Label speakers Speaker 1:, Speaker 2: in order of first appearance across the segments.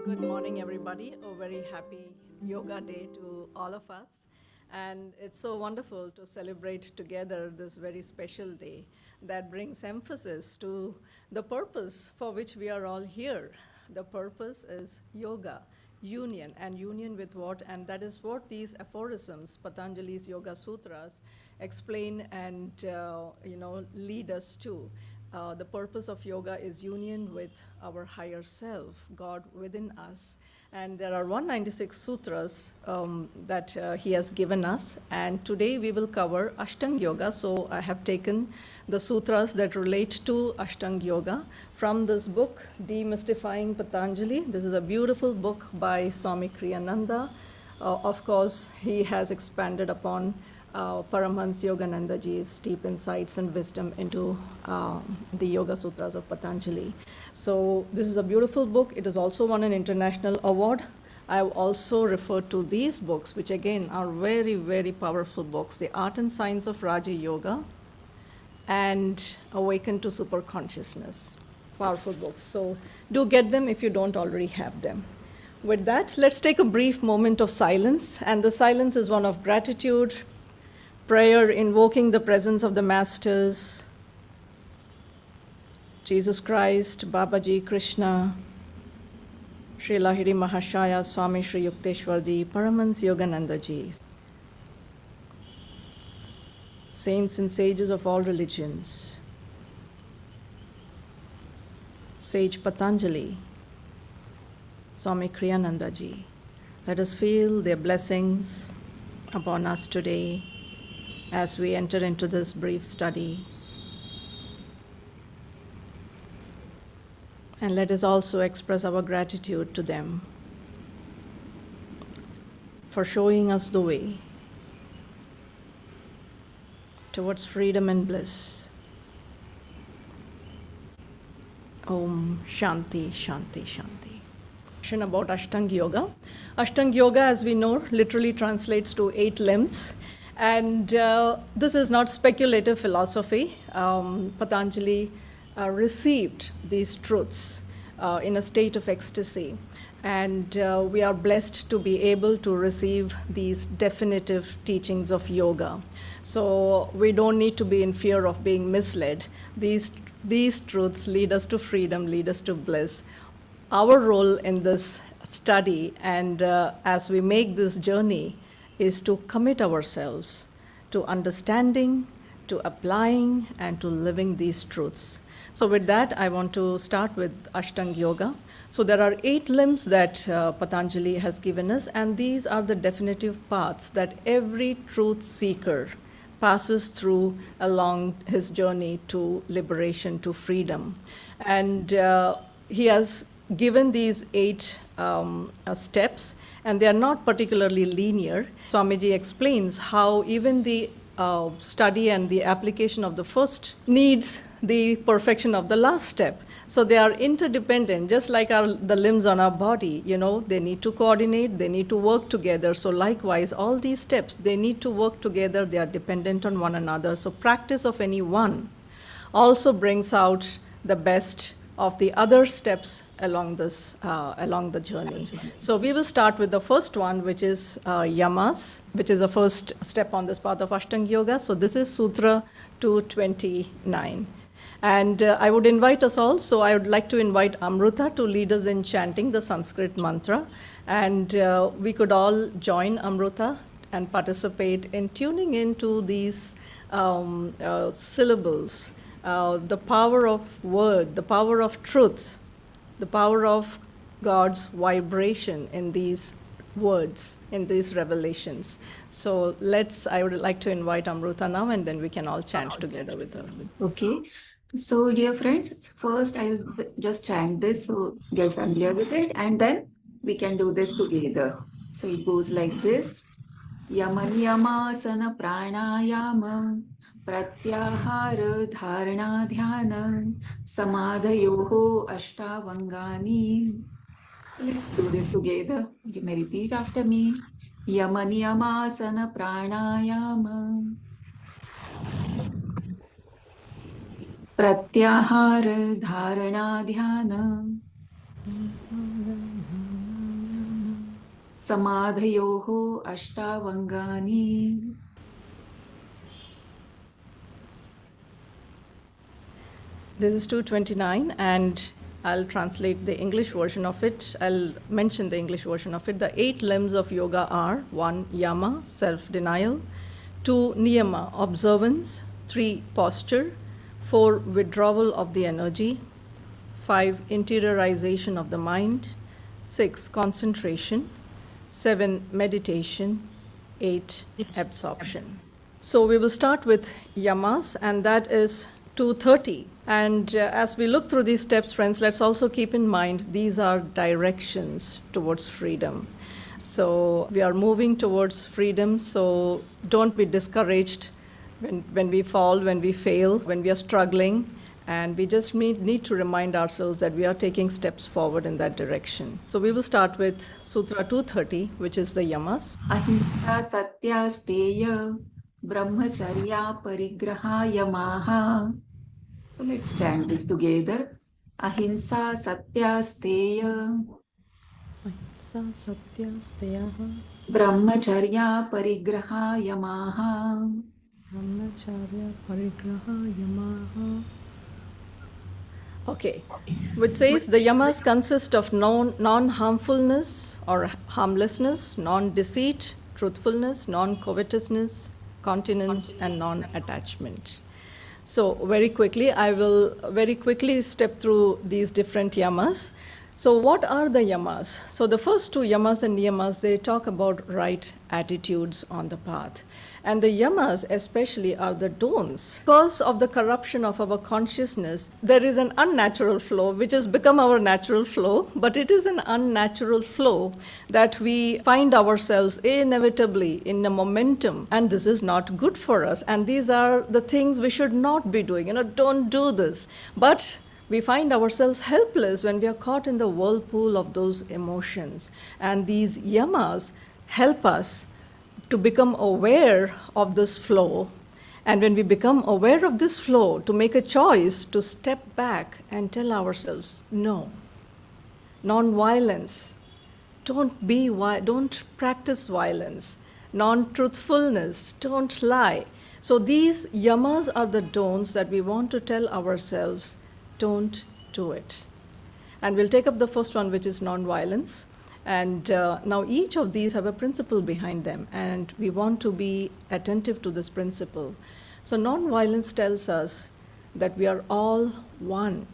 Speaker 1: Good morning, everybody. A very happy Yoga Day to all of us. And it's so wonderful to celebrate together this very special day that brings emphasis to the purpose for which we are all here. The purpose is yoga, union, and union with what? And that is what these aphorisms, Patanjali's Yoga Sutras, explain and lead us to. The purpose of yoga is union with our higher self, God within us. And there are 196 sutras that he has given us. And today we will cover Ashtanga Yoga. So I have taken the sutras that relate to Ashtanga Yoga from this book, Demystifying Patanjali. This is a beautiful book by Swami Kriyananda. Of course, he has expanded upon Paramahansa Yoganandaji's deep insights and wisdom into the Yoga Sutras of Patanjali. So this is a beautiful book. It has also won an international award. I have also referred to these books, which again are very, very powerful books, The Art and Science of Raja Yoga and Awaken to Super Consciousness. Powerful books. So do get them if you don't already have them. With that, let's take a brief moment of silence. And the silence is one of gratitude, prayer, invoking the presence of the masters, Jesus Christ, Babaji, Krishna, Sri Lahiri Mahashaya, Swami Sri Yukteswarji, Paramahansa Yoganandaji, saints and sages of all religions, sage Patanjali, Swami Kriyanandaji. Let us feel their blessings upon us today as we enter into this brief study. And let us also express our gratitude to them for showing us the way towards freedom and bliss. Om Shanti, Shanti, Shanti. About Ashtanga Yoga. Ashtanga Yoga, as we know, literally translates to 8 limbs. And this is not speculative philosophy. Patanjali received these truths in a state of ecstasy. And we are blessed to be able to receive these definitive teachings of yoga. So we don't need to be in fear of being misled. These truths lead us to freedom, lead us to bliss. Our role in this study and as we make this journey is to commit ourselves to understanding, to applying, and to living these truths. So with that, I want to start with Ashtanga Yoga. So there are 8 limbs that Patanjali has given us, and these are the definitive paths that every truth seeker passes through along his journey to liberation, to freedom. And he has given these 8 steps, and they are not particularly linear. Swamiji explains how even the study and the application of the first needs the perfection of the last step. So they are interdependent, just like the limbs on our body, they need to coordinate, they need to work together. So likewise, all these steps, they need to work together, they are dependent on one another. So practice of any one also brings out the best of the other steps along the journey. So we will start with the first one, which is yamas, which is the first step on this path of Ashtanga Yoga. So this is Sutra 229. And I would invite us all, so I would like to invite Amruta to lead us in chanting the Sanskrit mantra. And we could all join Amruta and participate in tuning into these syllables, the power of word, the power of truth, the power of God's vibration in these words, in these revelations. So I would like to invite Amruta now, and then we can all chant together with her.
Speaker 2: Okay. So, dear friends, first I'll just chant this, so get familiar with it, and then we can do this together. So it goes like this. Yaman yamasana pranayama pratyahara dharana dhyana samadhayoho ashtavangani. Let's do this together. You may repeat after me. Yaman yamasana pranayama प्रत्याहार धारणा ध्यान समाधयोः अष्टावंगानि.
Speaker 1: This is 229, and I'll translate the English version of it. I'll mention the English version of it. The 8 limbs of yoga are 1. Yama, self-denial; 2. Niyama, observance; 3. Posture; 4. Withdrawal of the energy; 5. Interiorization of the mind; 6. Concentration; 7. Meditation; 8. Absorption. So we will start with yamas, and that is 230. And as we look through these steps, friends, let's also keep in mind these are directions towards freedom. So we are moving towards freedom, so don't be discouraged when we fall, when we fail, when we are struggling. And we just need to remind ourselves that we are taking steps forward in that direction. So we will start with Sutra 230, which is the yamas.
Speaker 2: Ahimsa satya steya brahmacharya parigraha yamaha. So let's chant this together. Ahimsa satya steya
Speaker 1: Ahimsa satya steyaha
Speaker 2: brahmacharya parigraha yamaha.
Speaker 1: brahmacharya parigraha yamaha. Okay, which says the yamas consist of non-harmfulness or harmlessness, non-deceit, truthfulness, non-covetousness, continence, and non-attachment. So very quickly, I will very quickly step through these different yamas. So what are the yamas? So the first 2 yamas and niyamas, they talk about right attitudes on the path. And the yamas especially are the don'ts. Because of the corruption of our consciousness, there is an unnatural flow, which has become our natural flow, but it is an unnatural flow that we find ourselves inevitably in a momentum, and this is not good for us. And these are the things we should not be doing. Don't do this. But we find ourselves helpless when we are caught in the whirlpool of those emotions. And these yamas help us to become aware of this flow. And when we become aware of this flow, to make a choice to step back and tell ourselves, no, non-violence, don't practice violence, non-truthfulness, don't lie. So these yamas are the don'ts that we want to tell ourselves, don't do it. And we'll take up the first one, which is non-violence. And now each of these have a principle behind them, and we want to be attentive to this principle. So non-violence tells us that we are all one.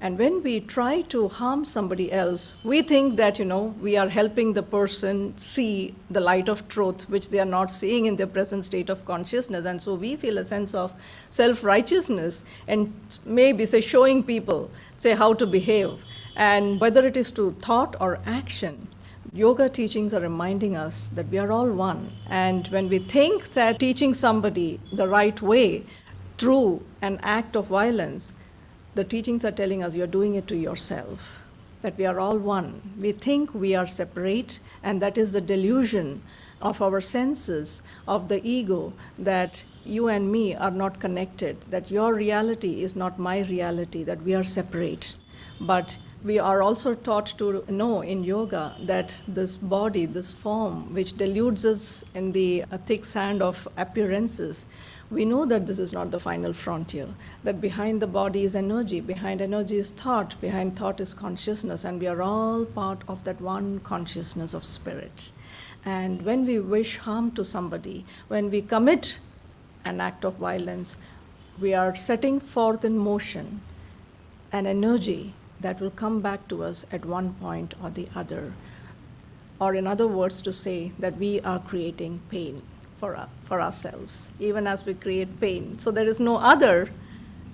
Speaker 1: And when we try to harm somebody else, we think that, we are helping the person see the light of truth, which they are not seeing in their present state of consciousness. And so we feel a sense of self-righteousness and maybe, showing people, how to behave. And whether it is to thought or action, yoga teachings are reminding us that we are all one. And when we think that teaching somebody the right way through an act of violence, the teachings are telling us you're doing it to yourself, that we are all one. We think we are separate, and that is the delusion of our senses, of the ego, that you and me are not connected, that your reality is not my reality, that we are separate. But we are also taught to know in yoga that this body, this form, which deludes us in the thick sand of appearances, we know that this is not the final frontier, that behind the body is energy, behind energy is thought, behind thought is consciousness, and we are all part of that one consciousness of spirit. And when we wish harm to somebody, when we commit an act of violence, we are setting forth in motion an energy that will come back to us at one point or the other. Or in other words, to say that we are creating pain for ourselves, even as we create pain. So there is no other,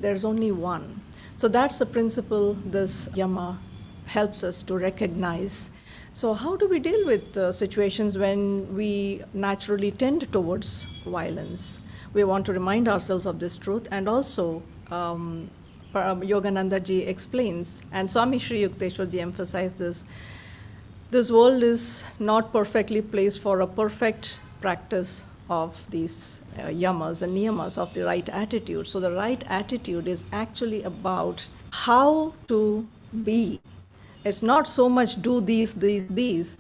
Speaker 1: there's only one. So that's the principle this yama helps us to recognize. So how do we deal with situations when we naturally tend towards violence? We want to remind ourselves of this truth, and also Yogananda ji explains, and Swami Shri Yukteswar ji emphasized this world is not perfectly placed for a perfect practice of these yamas and niyamas, of the right attitude. So the right attitude is actually about how to be. It's not so much do these.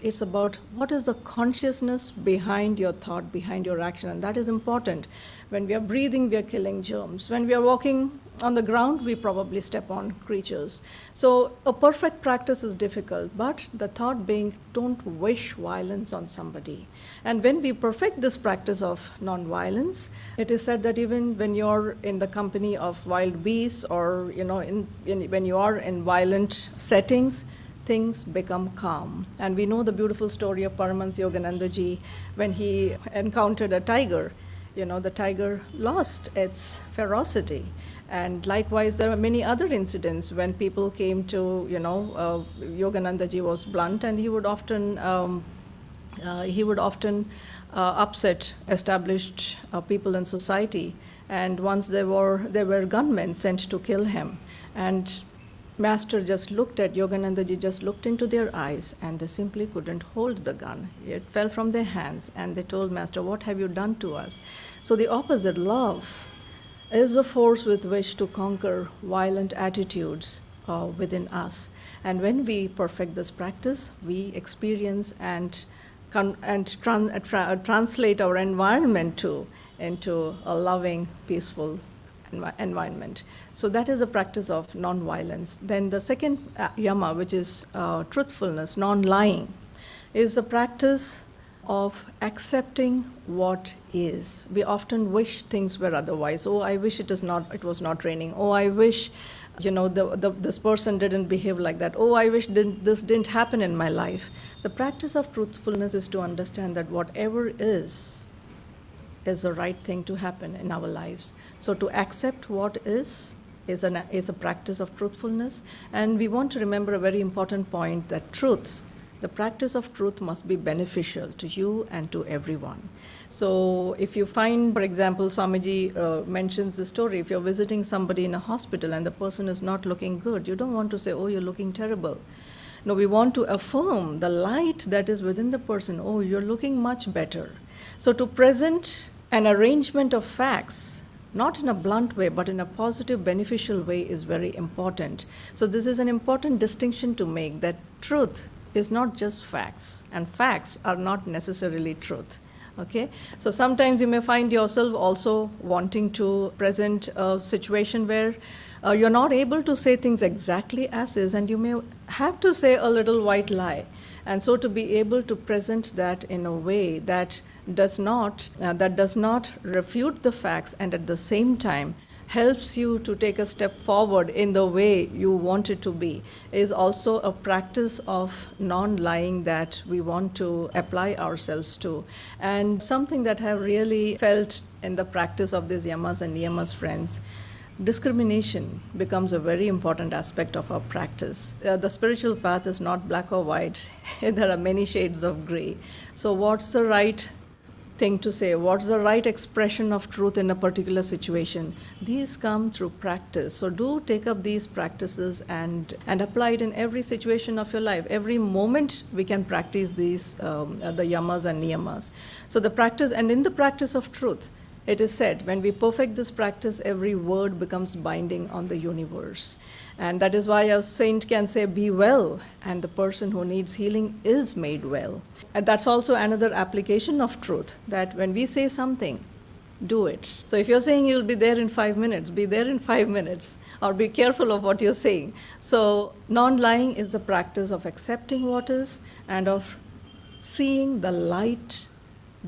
Speaker 1: It's about what is the consciousness behind your thought, behind your action. And that is important. When we are breathing, we are killing germs. When we are walking on the ground, we probably step on creatures. So a perfect practice is difficult, but the thought being, don't wish violence on somebody. And when we perfect this practice of non-violence, it is said that even when you're in the company of wild beasts, or when you are in violent settings, things become calm. And we know the beautiful story of Paramahansa Yogananda ji when he encountered a tiger. The tiger lost its ferocity. And likewise, there are many other incidents when people came to, Yogananda ji was blunt, and he would often upset established people in society. And once there were gunmen sent to kill him. And Master just looked at, Yogananda ji just looked into their eyes, and they simply couldn't hold the gun. It fell from their hands, and they told Master, what have you done to us? So the opposite, love, is the force with which to conquer violent attitudes within us. And when we perfect this practice, we experience and translate our environment into a loving, peaceful environment. So that is a practice of non-violence. Then the second yama, which is truthfulness, non-lying, is a practice of accepting what is. We often wish things were otherwise. Oh, I wish it was not raining. Oh, I wish this person didn't behave like that. Oh, I wish this didn't happen in my life. The practice of truthfulness is to understand that whatever is the right thing to happen in our lives. So to accept what is a practice of truthfulness. And we want to remember a very important point, that the practice of truth must be beneficial to you and to everyone. So if you find, for example, Swamiji mentions the story, if you're visiting somebody in a hospital and the person is not looking good, you don't want to say, oh, you're looking terrible. No, we want to affirm the light that is within the person. Oh, you're looking much better. So to present an arrangement of facts, not in a blunt way, but in a positive, beneficial way, is very important. So this is an important distinction to make, that truth is not just facts, and facts are not necessarily truth. Okay? So sometimes you may find yourself also wanting to present a situation where you're not able to say things exactly as is, and you may have to say a little white lie. And so to be able to present that in a way that does not refute the facts, and at the same time helps you to take a step forward in the way you want it to be, is also a practice of non-lying that we want to apply ourselves to. And something that I have really felt in the practice of these yamas and niyamas, friends, discrimination becomes a very important aspect of our practice. The spiritual path is not black or white. There are many shades of gray. So what's the right thing to say? What's the right expression of truth in a particular situation? These come through practice. So do take up these practices and apply it in every situation of your life. Every moment we can practice these, the yamas and niyamas. So the practice, and in the practice of truth, it is said, when we perfect this practice, every word becomes binding on the universe. And that is why a saint can say, be well, and the person who needs healing is made well. And that's also another application of truth, that when we say something, do it. So if you're saying you'll be there in 5 minutes, be there in 5 minutes, or be careful of what you're saying. So non-lying is the practice of accepting what is, and of seeing the light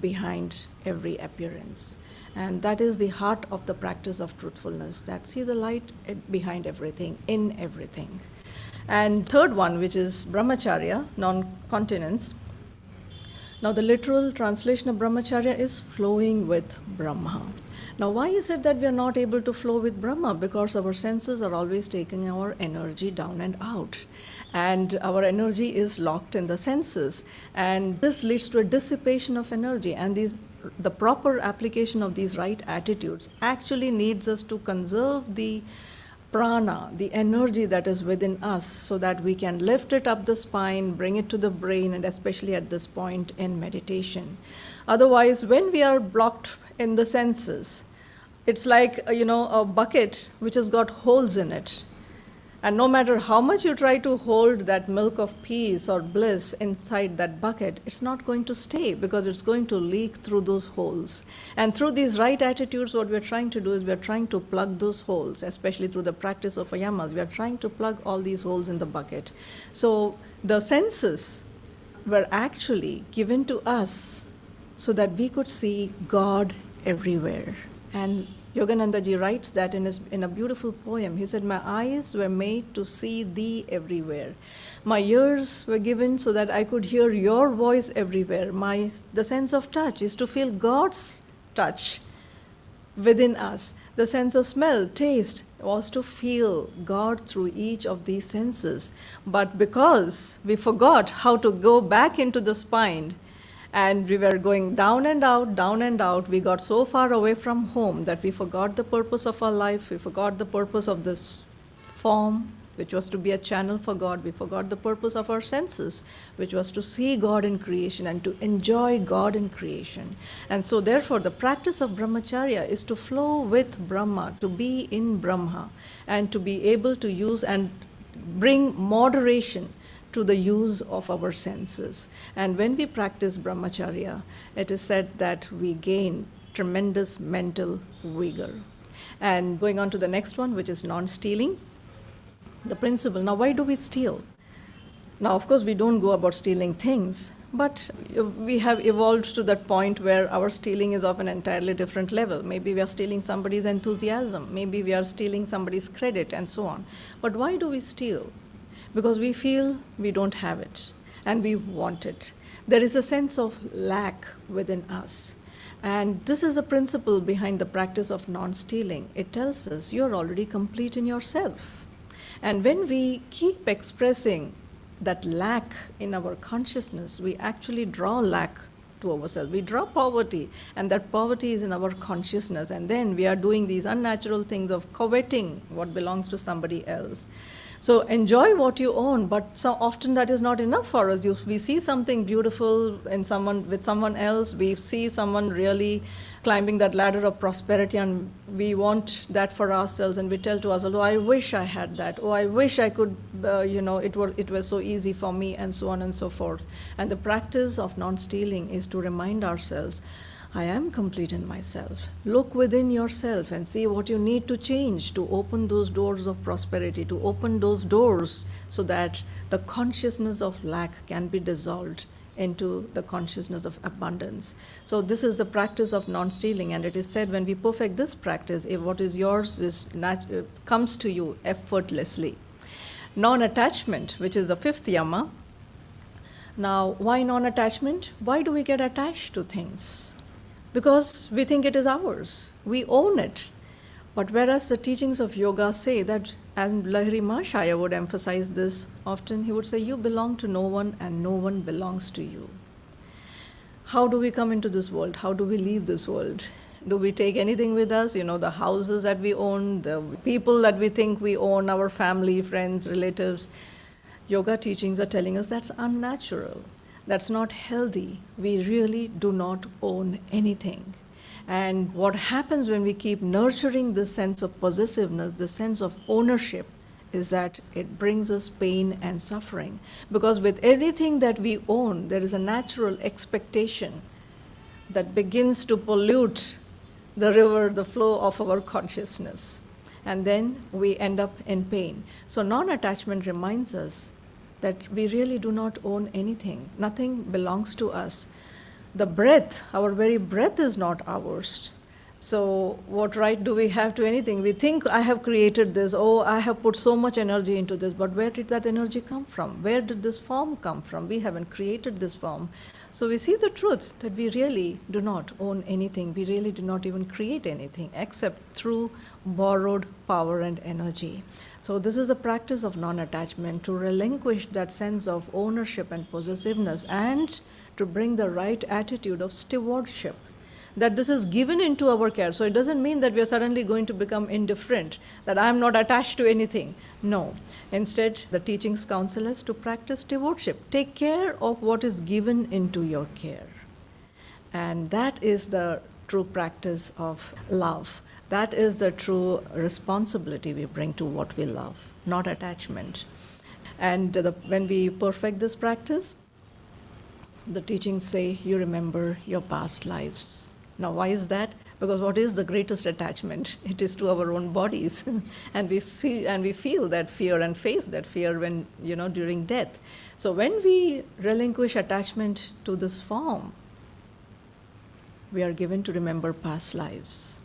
Speaker 1: behind every appearance. And that is the heart of the practice of truthfulness, that see the light behind everything, in everything. And third one, which is brahmacharya, non-continence. Now the literal translation of brahmacharya is flowing with Brahma. Now why is it that we are not able to flow with Brahma? Because our senses are always taking our energy down and out. And our energy is locked in the senses. And this leads to a dissipation of energy. And the proper application of these right attitudes actually needs us to conserve the prana, the energy that is within us, so that we can lift it up the spine, bring it to the brain, and especially at this point in meditation. Otherwise, when we are blocked in the senses, it's like a bucket which has got holes in it. And no matter how much you try to hold that milk of peace or bliss inside that bucket, it's not going to stay, because it's going to leak through those holes. And through these right attitudes, what we're trying to do is we're trying to plug those holes, especially through the practice of ayamas. We are trying to plug all these holes in the bucket. So the senses were actually given to us so that we could see God everywhere. And Yogananda ji writes that in a beautiful poem. He said, "My eyes were made to see thee everywhere. My ears were given so that I could hear your voice everywhere. The sense of touch is to feel God's touch within us. The sense of smell, taste, was to feel God through each of these senses. But because we forgot how to go back into the spine, and we were going down and out, we got so far away from home that we forgot the purpose of our life. We forgot the purpose of this form, which was to be a channel for God. We forgot the purpose of our senses, which was to see God in creation and to enjoy God in creation. And so therefore the practice of brahmacharya is to flow with Brahma, to be in Brahma, and to be able to use and bring moderation to the use of our senses. And when we practice brahmacharya, it is said that we gain tremendous mental vigor. And going on to the next one, which is non-stealing, the principle. Now, why do we steal? Now, of course, we don't go about stealing things, but we have evolved to that point where our stealing is of an entirely different level. Maybe we are stealing somebody's enthusiasm, maybe we are stealing somebody's credit, and so on. But why do we steal? Because we feel we don't have it and we want it. There is a sense of lack within us. And this is a principle behind the practice of non-stealing. It tells us you're already complete in yourself. And when we keep expressing that lack in our consciousness, we actually draw lack to ourselves. We draw poverty, and that poverty is in our consciousness. And then we are doing these unnatural things of coveting what belongs to somebody else. So enjoy what you own, but so often that is not enough for us. We see something beautiful in someone, with someone else. We see someone really climbing that ladder of prosperity, and we want that for ourselves. And we tell to ourselves, "Oh, I wish I had that. Oh, I wish I could. It was so easy for me," and so on and so forth. And the practice of non-stealing is to remind ourselves, I am complete in myself. Look within yourself and see what you need to change to open those doors of prosperity, to open those doors so that the consciousness of lack can be dissolved into the consciousness of abundance. So this is the practice of non-stealing, and it is said when we perfect this practice, if what is yours comes to you effortlessly. Non-attachment, which is the fifth yama. Now, why non-attachment? Why do we get attached to things? Because we think it is ours. We own it. But whereas the teachings of yoga say that, and Lahiri Mahashaya would emphasize this often, he would say, you belong to no one and no one belongs to you. How do we come into this world? How do we leave this world? Do we take anything with us? The houses that we own, the people that we think we own, our family, friends, relatives. Yoga teachings are telling us that's unnatural. That's not healthy. We really do not own anything. And what happens when we keep nurturing this sense of possessiveness, this sense of ownership, is that it brings us pain and suffering. Because with everything that we own, there is a natural expectation that begins to pollute the river, the flow of our consciousness. And then we end up in pain. So non-attachment reminds us that we really do not own anything. Nothing belongs to us. The breath, our very breath is not ours. So what right do we have to anything? We think I have created this, I have put so much energy into this, but where did that energy come from? Where did this form come from? We haven't created this form. So we see the truth that we really do not own anything. We really do not even create anything except through borrowed power and energy. So this is a practice of non-attachment, to relinquish that sense of ownership and possessiveness, and to bring the right attitude of stewardship. that this is given into our care. So it doesn't mean that we are suddenly going to become indifferent, that I am not attached to anything. No. Instead, the teachings counsel us to practice devoteship. Take care of what is given into your care. And that is the true practice of love. That is the true responsibility we bring to what we love, not attachment. And when we perfect this practice, the teachings say you remember your past lives. Now, why is that? Because what is the greatest attachment? It is to our own bodies. And we see and we feel that fear and face that fear when, during death. So when we relinquish attachment to this form, we are given to remember past lives.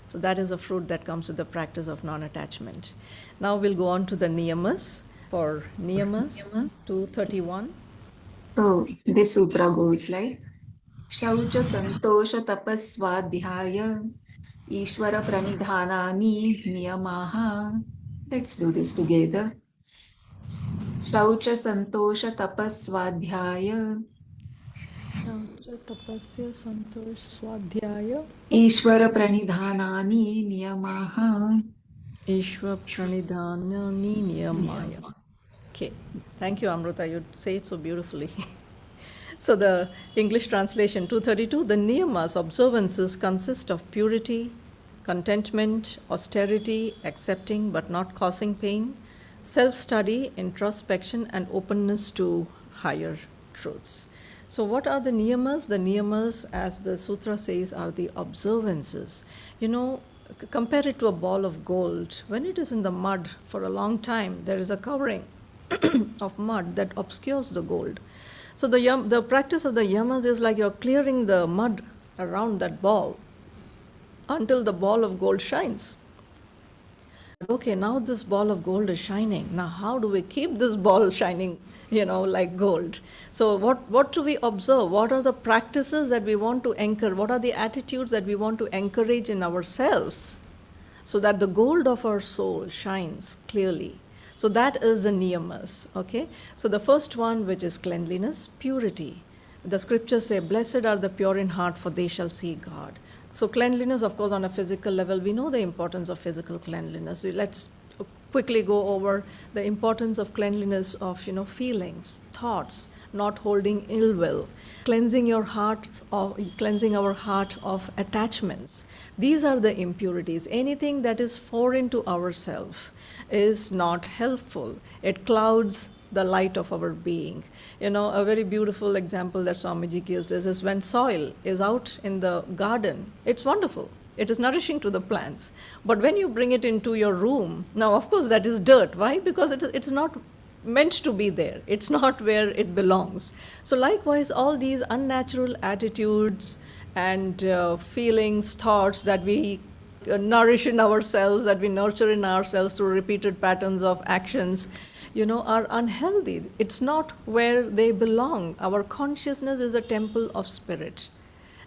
Speaker 1: So that is a fruit that comes with the practice of non-attachment. Now we'll go on to the niyamas. For niyamas 231.
Speaker 2: So this sutra goes like Shaucha Santosha Tapaswadhyaya Ishvara Pranidhanani Niyamaha. Let's do this together. Shaucha Santosha Tapaswadhyaya
Speaker 1: Shaucha Tapasya Santosh Swadhyaya
Speaker 2: Ishvara Pranidhanani Niyamaha.
Speaker 1: Ishva Pranidhanani Niyamaya. Okay, thank you, Amrita. You say it so beautifully. So the English translation 232, the niyamas, observances, consist of purity, contentment, austerity, accepting but not causing pain, self-study, introspection, and openness to higher truths. So what are the niyamas? The niyamas, as the sutra says, are the observances. Compare it to a ball of gold. When it is in the mud for a long time, there is a covering of mud that obscures the gold. So the practice of the yamas is like you're clearing the mud around that ball until the ball of gold shines. Okay, now this ball of gold is shining. Now how do we keep this ball shining, like gold? So what do we observe? What are the practices that we want to anchor? What are the attitudes that we want to encourage in ourselves so that the gold of our soul shines clearly? So that is the niyamas, okay? So the first one, which is cleanliness, purity. The scriptures say, blessed are the pure in heart, for they shall see God. So cleanliness, of course, on a physical level, we know the importance of physical cleanliness. Let's quickly go over the importance of cleanliness of, feelings, thoughts, not holding ill will, cleansing our heart of attachments. These are the impurities. Anything that is foreign to ourselves is not helpful. It clouds the light of our being. A very beautiful example that Swamiji gives is when soil is out in the garden, it's wonderful. It is nourishing to the plants. But when you bring it into your room, now of course that is dirt. Why? Because it's not meant to be there. It's not where it belongs. So likewise, all these unnatural attitudes and feelings, thoughts that we nourish in ourselves, that we nurture in ourselves through repeated patterns of actions, are unhealthy. It's not where they belong. Our consciousness is a temple of spirit.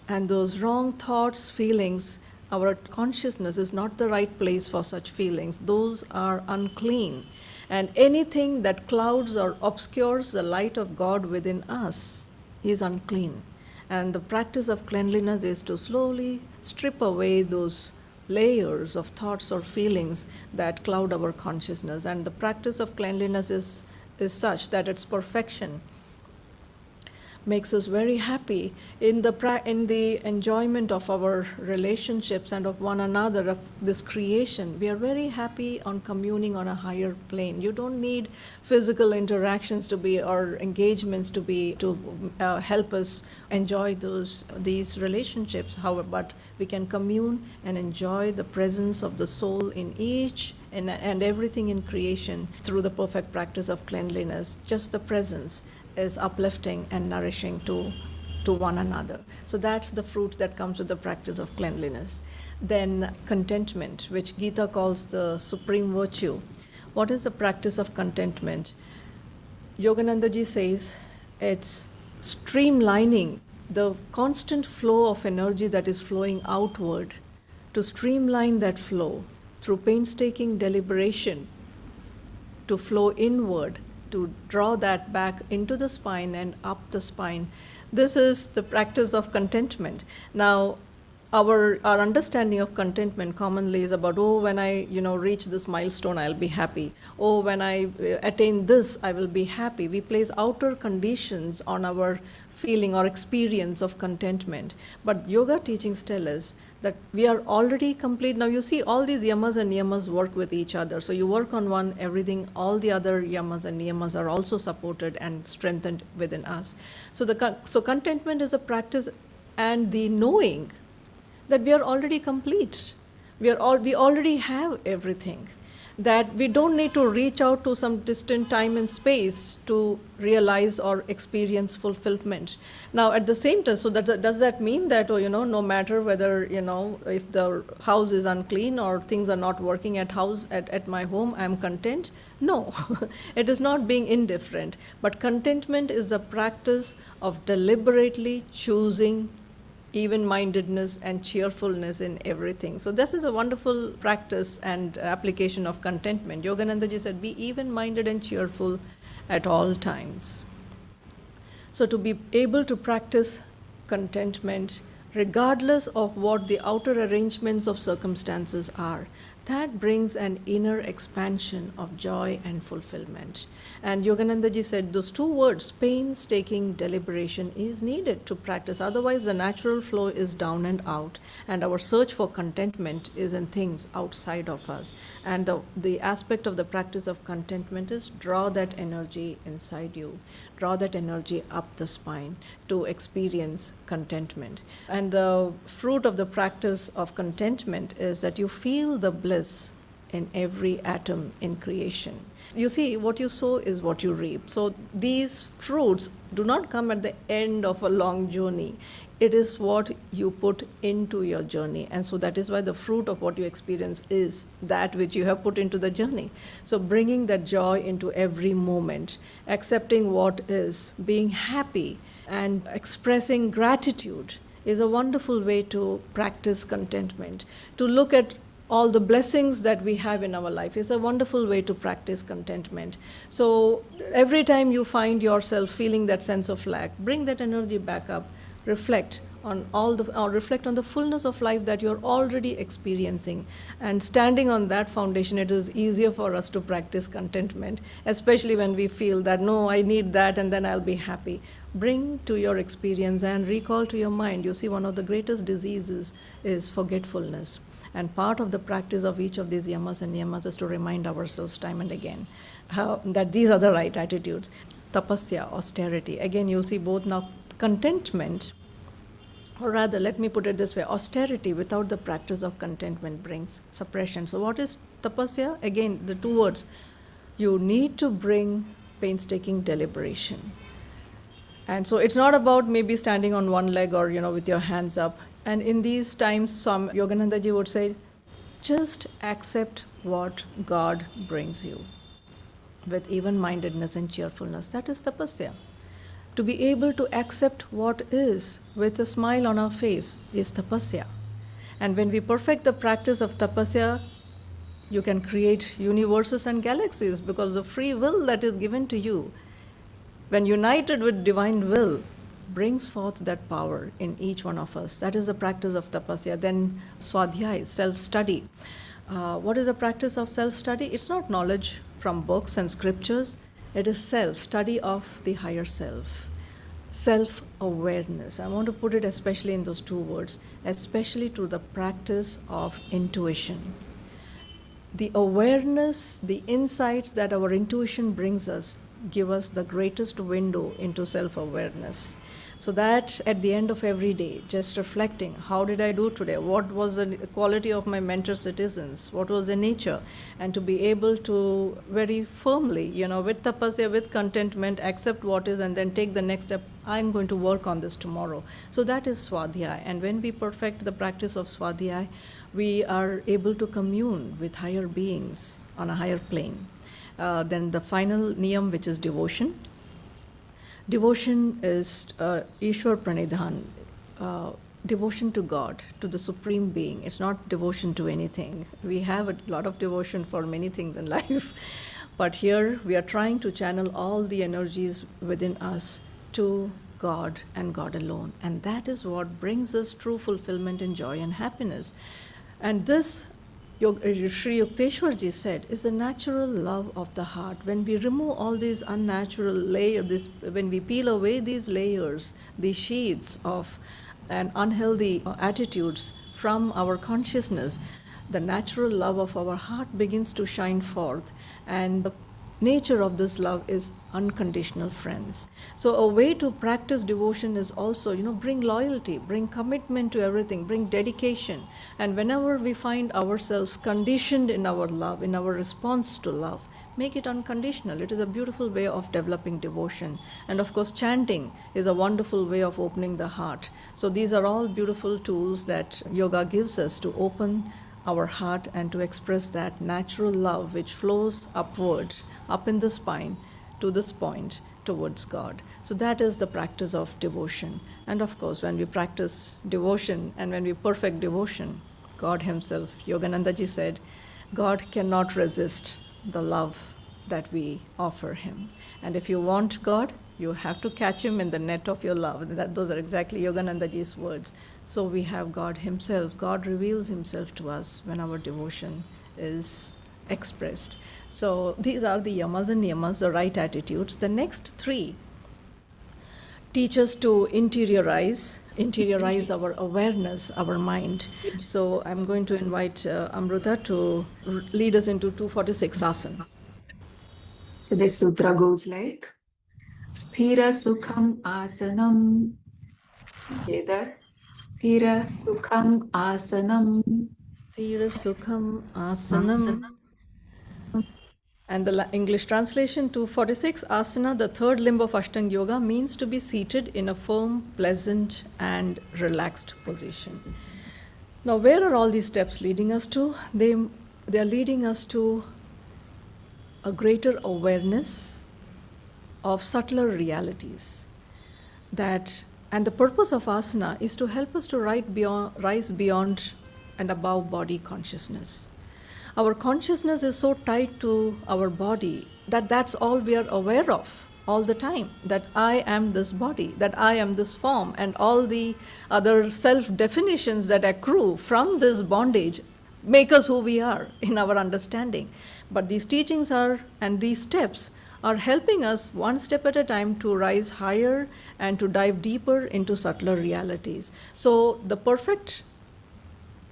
Speaker 1: And those wrong thoughts, feelings, our consciousness is not the right place for such feelings. Those are unclean. And anything that clouds or obscures the light of God within us is unclean. And the practice of cleanliness is to slowly strip away those layers of thoughts or feelings that cloud our consciousness. And the practice of cleanliness is such that its perfection makes us very happy in the enjoyment of our relationships and of one another, of this creation. We are very happy on communing on a higher plane. You don't need physical interactions to be, or engagements to help us enjoy these relationships. However, but we can commune and enjoy the presence of the soul in each and everything in creation through the perfect practice of cleanliness. Just the presence is uplifting and nourishing to one another. So that's the fruit that comes with the practice of cleanliness. Then contentment, which Gita calls the supreme virtue. What is the practice of contentment? Yogananda ji says it's streamlining the constant flow of energy that is flowing outward, to streamline that flow through painstaking deliberation, to flow inward, to draw that back into the spine and up the spine. This is the practice of contentment. Now, our understanding of contentment commonly is about, oh, when I reach this milestone, I'll be happy. Oh, when I attain this, I will be happy. We place outer conditions on our feeling or experience of contentment. But yoga teachings tell us that we are already complete. Now you see all these yamas and niyamas work with each other. So you work on one, everything, all the other yamas and niyamas are also supported and strengthened within us. So contentment is a practice and the knowing that we are already complete. We already have everything. That we don't need to reach out to some distant time and space to realize or experience fulfillment. Now, at the same time, so does that mean that, no matter whether, if the house is unclean or things are not working at my home, I'm content? No, it is not being indifferent. But contentment is a practice of deliberately choosing even-mindedness and cheerfulness in everything. So this is a wonderful practice and application of contentment. Yoganandaji said, be even-minded and cheerful at all times. So to be able to practice contentment, regardless of what the outer arrangements of circumstances are, that brings an inner expansion of joy and fulfillment. And Yoganandaji said those two words, painstaking deliberation, is needed to practice. Otherwise, the natural flow is down and out, and our search for contentment is in things outside of us. And the aspect of the practice of contentment is draw that energy inside you, draw that energy up the spine to experience contentment. And the fruit of the practice of contentment is that you feel the bliss in every atom in creation. You see, what you sow is what you reap. So these fruits do not come at the end of a long journey. It is what you put into your journey. And so that is why the fruit of what you experience is that which you have put into the journey. So bringing that joy into every moment, accepting what is, being happy, and expressing gratitude is a wonderful way to practice contentment. To look at all the blessings that we have in our life is a wonderful way to practice contentment. So every time you find yourself feeling that sense of lack, bring that energy back up, reflect on reflect on the fullness of life that you're already experiencing. And standing on that foundation, it is easier for us to practice contentment, especially when we feel that, no, I need that and then I'll be happy. Bring to your experience and recall to your mind. You see, one of the greatest diseases is forgetfulness. And part of the practice of each of these yamas and niyamas is to remind ourselves time and again that these are the right attitudes. Tapasya, austerity. Again, you'll see both now contentment, or rather, let me put it this way, austerity without the practice of contentment brings suppression. So what is tapasya? Again, the two words. You need to bring painstaking deliberation. And so it's not about maybe standing on one leg or, with your hands up. And in these times, some Yoganandaji would say, just accept what God brings you with even-mindedness and cheerfulness. That is tapasya. To be able to accept what is with a smile on our face is tapasya. And when we perfect the practice of tapasya, you can create universes and galaxies because the free will that is given to you, when united with divine will, brings forth that power in each one of us. That is the practice of tapasya. Then swadhyaya, self-study. What is the practice of self-study? It's not knowledge from books and scriptures. It is self-study of the higher self. Self-awareness. I want to put it especially in those two words, especially through the practice of intuition. The awareness, the insights that our intuition brings us give us the greatest window into self-awareness. So that at the end of every day, just reflecting, how did I do today? What was the quality of my mentor citizens? What was the nature? And to be able to very firmly, with tapasya, with contentment, accept what is and then take the next step. I'm going to work on this tomorrow. So that is swadhyaya. And when we perfect the practice of swadhyaya, we are able to commune with higher beings on a higher plane. Then the final niyam, which is devotion. Devotion is Ishwar Pranidhan, devotion to God, to the Supreme Being. It's not devotion to anything. We have a lot of devotion for many things in life, but here we are trying to channel all the energies within us to God and God alone. And that is what brings us true fulfillment and joy and happiness. And this, Sri Yukteswarji said, is the natural love of the heart. When we remove all these unnatural layers, when we peel away these layers, these sheaths of and unhealthy attitudes from our consciousness, the natural love of our heart begins to shine forth. And the nature of this love is unconditional friends. So a way to practice devotion is also, bring loyalty, bring commitment to everything, bring dedication. And whenever we find ourselves conditioned in our love, in our response to love, make it unconditional. It is a beautiful way of developing devotion. And of course, chanting is a wonderful way of opening the heart. So these are all beautiful tools that yoga gives us to open our heart and to express that natural love which flows upward, up in the spine, to this point, towards God. So that is the practice of devotion. And of course, when we practice devotion and when we perfect devotion, God himself, Yoganandaji said, God cannot resist the love that we offer him. And if you want God, you have to catch him in the net of your love. Those are exactly Yoganandaji's words. So we have God himself. God reveals himself to us when our devotion is expressed. So these are the yamas and niyamas, the right attitudes. The next three teach us to interiorize our awareness, our mind. So I'm going to invite Amrita to lead us into 246 asana.
Speaker 2: So this sutra goes like Sthira Sukham Asanam. Together. Sthira Sukham Asanam.
Speaker 1: Sthira Sukham Asanam. And the English translation, 246, asana, the third limb of Ashtanga Yoga, means to be seated in a firm, pleasant, and relaxed position. Now, where are all these steps leading us to? They are leading us to a greater awareness of subtler realities. And the purpose of asana is to help us to rise beyond and above body consciousness. Our consciousness is so tied to our body that that's all we are aware of all the time, that I am this body, that I am this form, and all the other self-definitions that accrue from this bondage make us who we are in our understanding. But these teachings and these steps are helping us one step at a time to rise higher and to dive deeper into subtler realities. So the perfect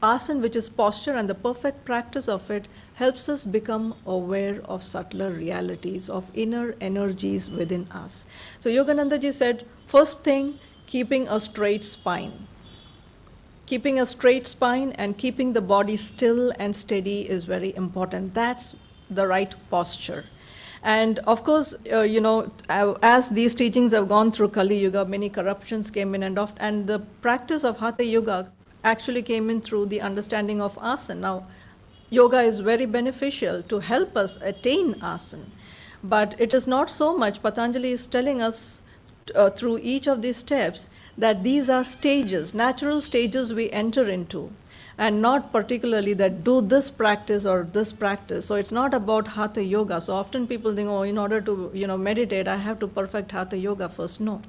Speaker 1: asana, which is posture, and the perfect practice of it helps us become aware of subtler realities, of inner energies within us. So Yoganandaji said, first thing, keeping a straight spine. Keeping a straight spine and keeping the body still and steady is very important. That's the right posture. And of course, as these teachings have gone through Kali Yuga, many corruptions came in, and the practice of Hatha Yoga actually came in through the understanding of asana. Now, yoga is very beneficial to help us attain asana, but it is not so much. Patanjali is telling us through each of these steps that these are stages, natural stages we enter into, and not particularly that do this practice or this practice. So it's not about Hatha Yoga. So often people think, in order to meditate, I have to perfect Hatha Yoga first. No.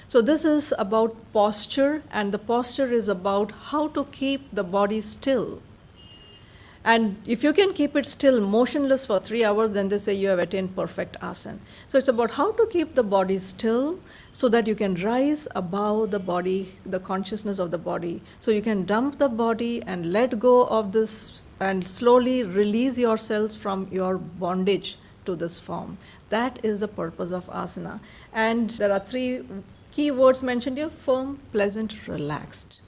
Speaker 1: So this is about posture, and the posture is about how to keep the body still. And if you can keep it still, motionless for 3 hours, then they say you have attained perfect asana. So it's about how to keep the body still so that you can rise above the body, the consciousness of the body. So you can dump the body and let go of this and slowly release yourself from your bondage to this form. That is the purpose of asana. And there are 3 key words mentioned here: firm, pleasant, relaxed.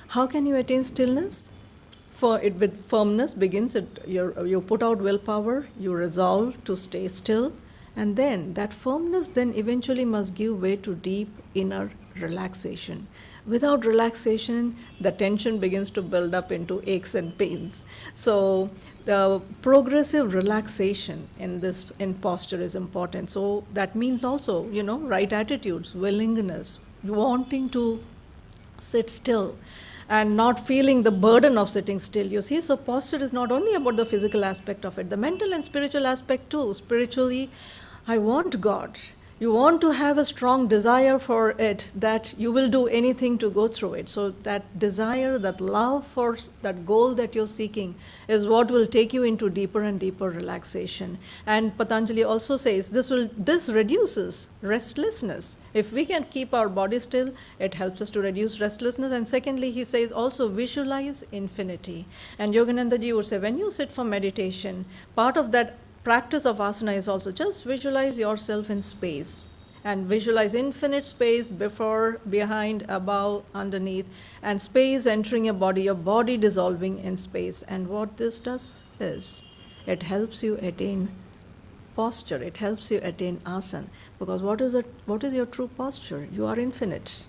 Speaker 1: How can you attain stillness? With firmness begins, you put out willpower, you resolve to stay still, and then that firmness then eventually must give way to deep inner relaxation. Without relaxation, the tension begins to build up into aches and pains. So the progressive relaxation in posture is important. So that means also, right attitudes, willingness, wanting to sit still, and not feeling the burden of sitting still. You see, so posture is not only about the physical aspect of it, the mental and spiritual aspect too. Spiritually, I want God. You want to have a strong desire for it, that you will do anything to go through it. So that desire, that love for that goal that you're seeking is what will take you into deeper and deeper relaxation. And Patanjali also says this reduces restlessness. If we can keep our body still, it helps us to reduce restlessness. And secondly, he says also visualize infinity. And Yogananda ji would say, when you sit for meditation, part of that practice of asana is also just visualize yourself in space, and visualize infinite space before, behind, above, underneath, and space entering your body dissolving in space. And what this does is it helps you attain posture, it helps you attain asana. Because what is your true posture? You are infinite.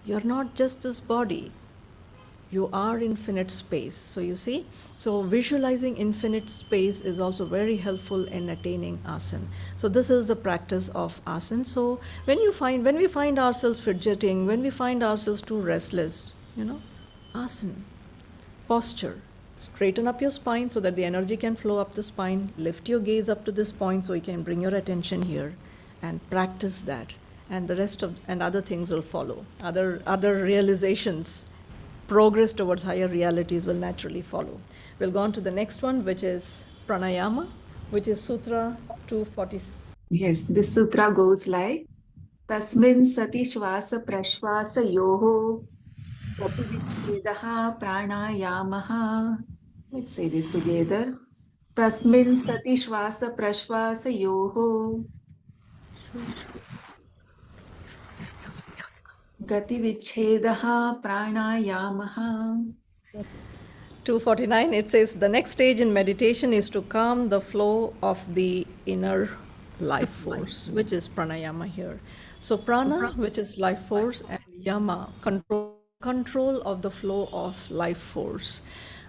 Speaker 1: You are not just this body. You are infinite space. So you see, so visualizing infinite space is also very helpful in attaining asana. So this is the practice of asana. So when we find ourselves fidgeting, when we find ourselves too restless, asana, posture. Straighten up your spine so that the energy can flow up the spine. Lift your gaze up to this point so you can bring your attention here and practice that. And the rest and other things will follow. Other realizations, progress towards higher realities will naturally follow. We'll go on to the next one, which is pranayama, which is Sutra 246.
Speaker 2: Yes, this sutra goes like Tasmin sati shvasa prashvasa yoho prativichvedaha pranayamaha. Let's say this together. Tasmin sati shvasa prashvasa yoho gati vichhedaha pranayamaha.
Speaker 1: 249, it says the next stage in meditation is to calm the flow of the inner life force, which is pranayama here. So prana, which is life force, and yama, control of the flow of life force.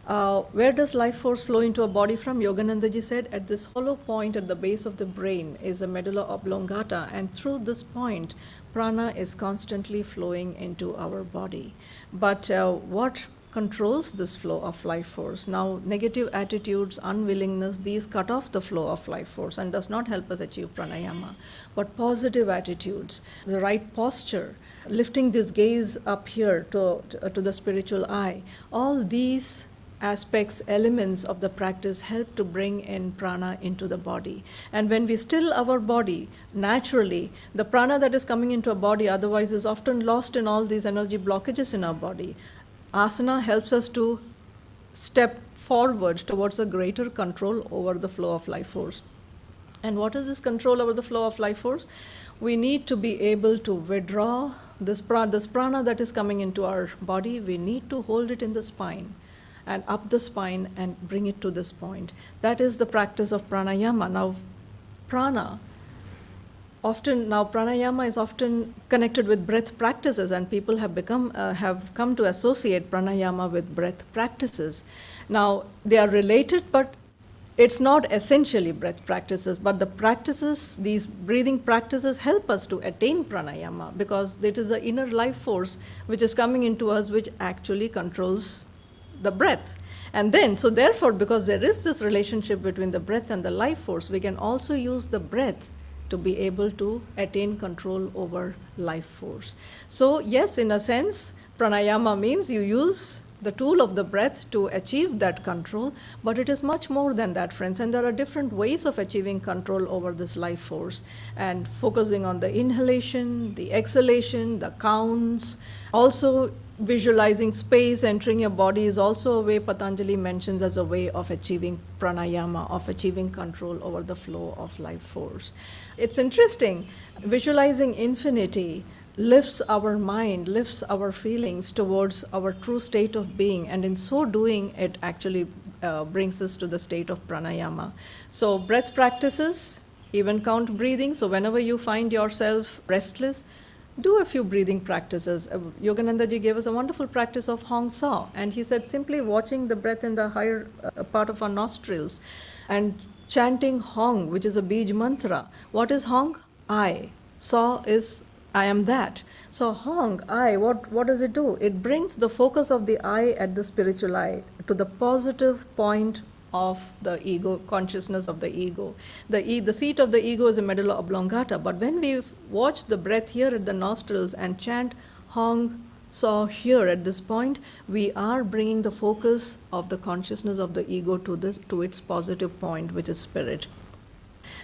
Speaker 1: Where does life force flow into a body from? Yogananda ji said at this hollow point at the base of the brain is the medulla oblongata, and through this point prana is constantly flowing into our body. But what controls this flow of life force? Now, negative attitudes, unwillingness, these cut off the flow of life force and does not help us achieve pranayama. But positive attitudes, the right posture, lifting this gaze up here to the spiritual eye, all these aspects, elements of the practice help to bring in prana into the body. And when we still our body, naturally, the prana that is coming into our body otherwise is often lost in all these energy blockages in our body. Asana helps us to step forward towards a greater control over the flow of life force. And what is this control over the flow of life force? We need to be able to withdraw this prana that is coming into our body. We need to hold it in the spine and up the spine and bring it to this point. That is the practice of pranayama. Now, pranayama is often connected with breath practices, and people have come to associate pranayama with breath practices. Now, they are related, but it's not essentially breath practices, but the practices, these breathing practices help us to attain pranayama, because it is the inner life force which is coming into us which actually controls the breath. And then, so therefore, because there is this relationship between the breath and the life force, we can also use the breath to be able to attain control over life force. So yes, in a sense, pranayama means you use the tool of the breath to achieve that control, but it is much more than that, friends. And there are different ways of achieving control over this life force, and focusing on the inhalation, the exhalation, the counts. Also, visualizing space entering your body is also a way Patanjali mentions as a way of achieving pranayama, of achieving control over the flow of life force. It's interesting, visualizing infinity lifts our mind, lifts our feelings towards our true state of being, and in so doing, it actually brings us to the state of pranayama. So breath practices, even count breathing. So whenever you find yourself restless, do a few breathing practices. Yogananda ji gave us a wonderful practice of Hong Sa, and he said simply watching the breath in the higher part of our nostrils and chanting Hong, which is a Bij mantra. What is Hong? I. Sa is I am that. So Hong, I, what does it do? It brings the focus of the I at the spiritual eye to the positive point of the ego, consciousness of the ego. The seat of the ego is a medulla oblongata, but when we watch the breath here at the nostrils and chant Hong Saw here at this point, we are bringing the focus of the consciousness of the ego to its positive point, which is spirit.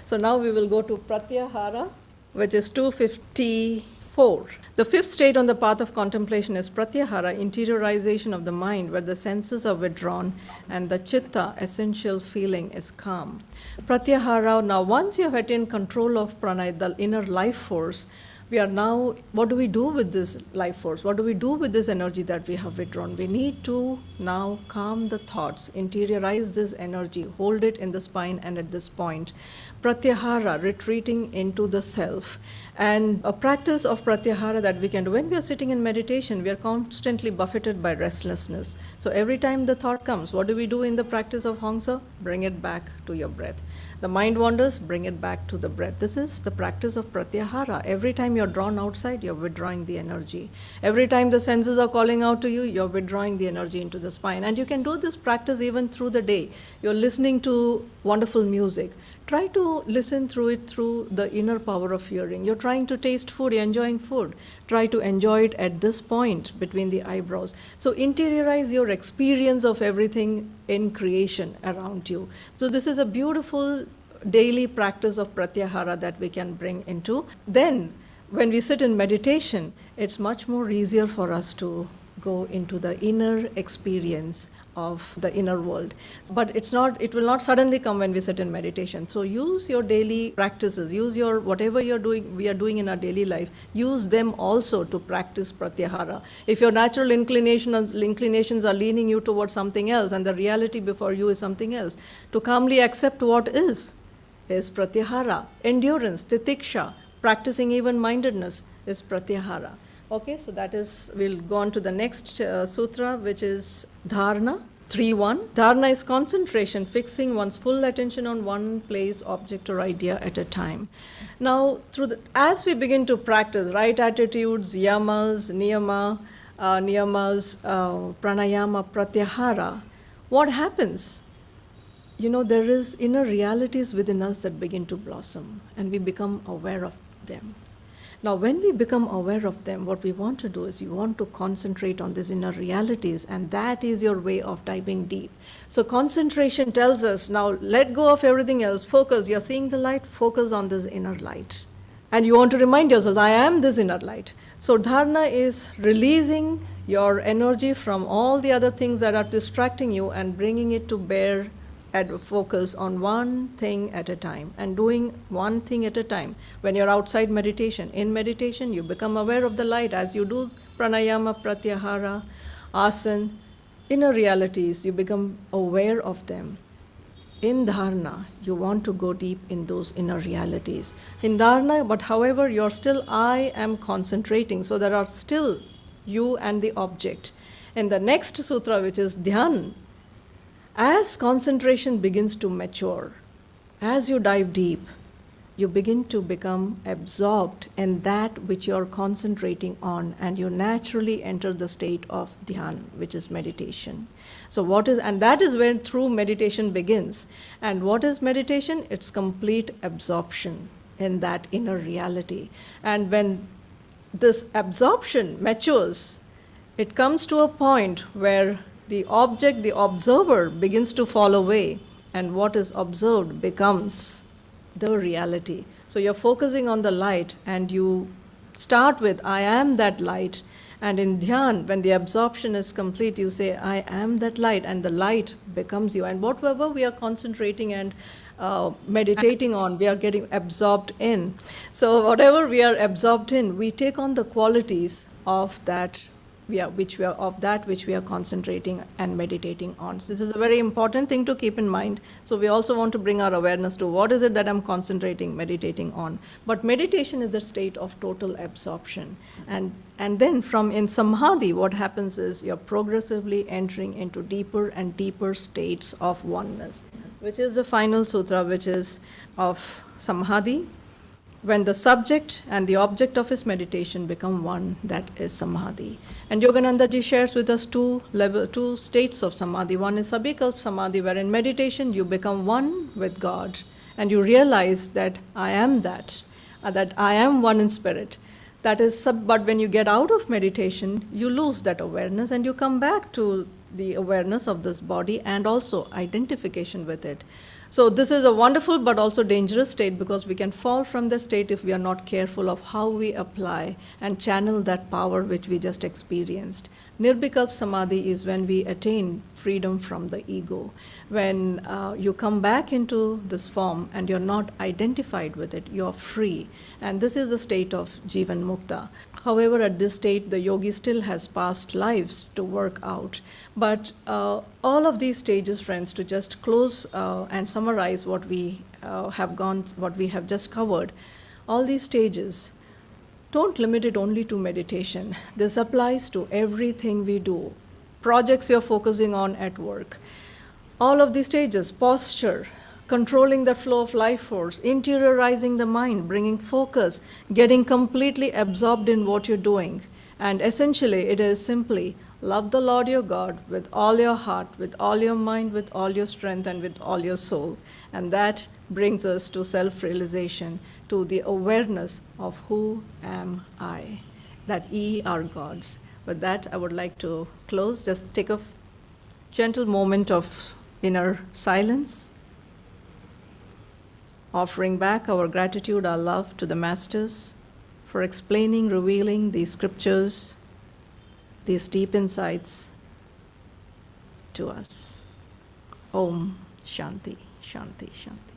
Speaker 1: So now we will go to Pratyahara, which is 254. The fifth state on the path of contemplation is Pratyahara, interiorization of the mind, where the senses are withdrawn and the chitta, essential feeling, is calm. Pratyahara, now once you have attained control of pranay, the inner life force, we are now, what do we do with this life force? What do we do with this energy that we have withdrawn? We need to now calm the thoughts, interiorize this energy, hold it in the spine and at this point. Pratyahara, retreating into the self. And a practice of Pratyahara that we can do, when we are sitting in meditation, we are constantly buffeted by restlessness. So every time the thought comes, what do we do in the practice of Hongsa? Bring it back to your breath. The mind wanders, bring it back to the breath. This is the practice of Pratyahara. Every time you're drawn outside, you're withdrawing the energy. Every time the senses are calling out to you, you're withdrawing the energy into the spine. And you can do this practice even through the day. You're listening to wonderful music. Try to listen through it through the inner power of hearing. You're trying to taste food, you're enjoying food. Try to enjoy it at this point between the eyebrows. So interiorize your experience of everything in creation around you. So this is a beautiful daily practice of Pratyahara that we can bring into. Then when we sit in meditation, it's much more easier for us to go into the inner experience of the inner world. But it will not suddenly come when we sit in meditation. So use your daily practices, use your whatever we are doing in our daily life, use them also to practice Pratyahara. If your natural inclinations are leaning you towards something else and the reality before you is something else, to calmly accept what is Pratyahara. Endurance, titiksha, practicing even-mindedness is Pratyahara. Okay, so that is, we'll go on to the next sutra, which is Dharana, 3.1. Dharana is concentration, fixing one's full attention on one place, object, or idea at a time. Now, as we begin to practice right attitudes, yamas, niyamas, pranayama, pratyahara, what happens? There is inner realities within us that begin to blossom, and we become aware of them. Now, when we become aware of them, what we want to do is you want to concentrate on these inner realities, and that is your way of diving deep. So concentration tells us, now let go of everything else, focus. You're seeing the light, focus on this inner light. And you want to remind yourself, I am this inner light. So dharana is releasing your energy from all the other things that are distracting you and bringing it to bear and focus on one thing at a time and doing one thing at a time. When you're outside meditation, in meditation, you become aware of the light as you do pranayama, pratyahara, asana, inner realities, you become aware of them. In dharana, you want to go deep in those inner realities. In dharana, but however, you're still, I am concentrating. So there are still you and the object. In the next sutra, which is dhyan, as concentration begins to mature, as you dive deep, you begin to become absorbed in that which you're concentrating on, and you naturally enter the state of dhyan, which is meditation. So and that is where true meditation begins. And what is meditation? It's complete absorption in that inner reality. And when this absorption matures, it comes to a point where the object, the observer, begins to fall away, and what is observed becomes the reality. So you're focusing on the light, and you start with, I am that light. And in dhyan, when the absorption is complete, you say, I am that light, and the light becomes you. And whatever we are concentrating and meditating on, we are getting absorbed in. So whatever we are absorbed in, we take on the qualities of that which we are concentrating and meditating on. So this is a very important thing to keep in mind. So we also want to bring our awareness to what is it that I'm concentrating, meditating on. But meditation is a state of total absorption. And then in samadhi, what happens is you're progressively entering into deeper and deeper states of oneness, which is the final sutra, which is of samadhi. when the subject and the object of his meditation become one, that is samadhi. And Yogananda ji shares with us two states of samadhi. One is sabhikalp samadhi, where in meditation you become one with God and you realize that I am that I am one in spirit. That is, but when you get out of meditation, you lose that awareness and you come back to the awareness of this body and also identification with it. So this is a wonderful but also dangerous state, because we can fall from the state if we are not careful of how we apply and channel that power which we just experienced. Nirvikalp Samadhi is when we attain freedom from the ego. When you come back into this form and you're not identified with it, you're free. And this is the state of Jivan Mukta. However, at this state, the yogi still has past lives to work out. But all of these stages, friends, to just close and summarize what we have just covered, all these stages, don't limit it only to meditation. This applies to everything we do. Projects you're focusing on at work. All of these stages, posture, controlling the flow of life force, interiorizing the mind, bringing focus, getting completely absorbed in what you're doing. And essentially, it is simply love the Lord your God with all your heart, with all your mind, with all your strength, and with all your soul. And that brings us to self-realization, to the awareness of who am I, that ye are gods. With that, I would like to close. Just take a gentle moment of inner silence, offering back our gratitude, our love to the Masters for explaining, revealing these scriptures, these deep insights to us. Om Shanti, Shanti, Shanti.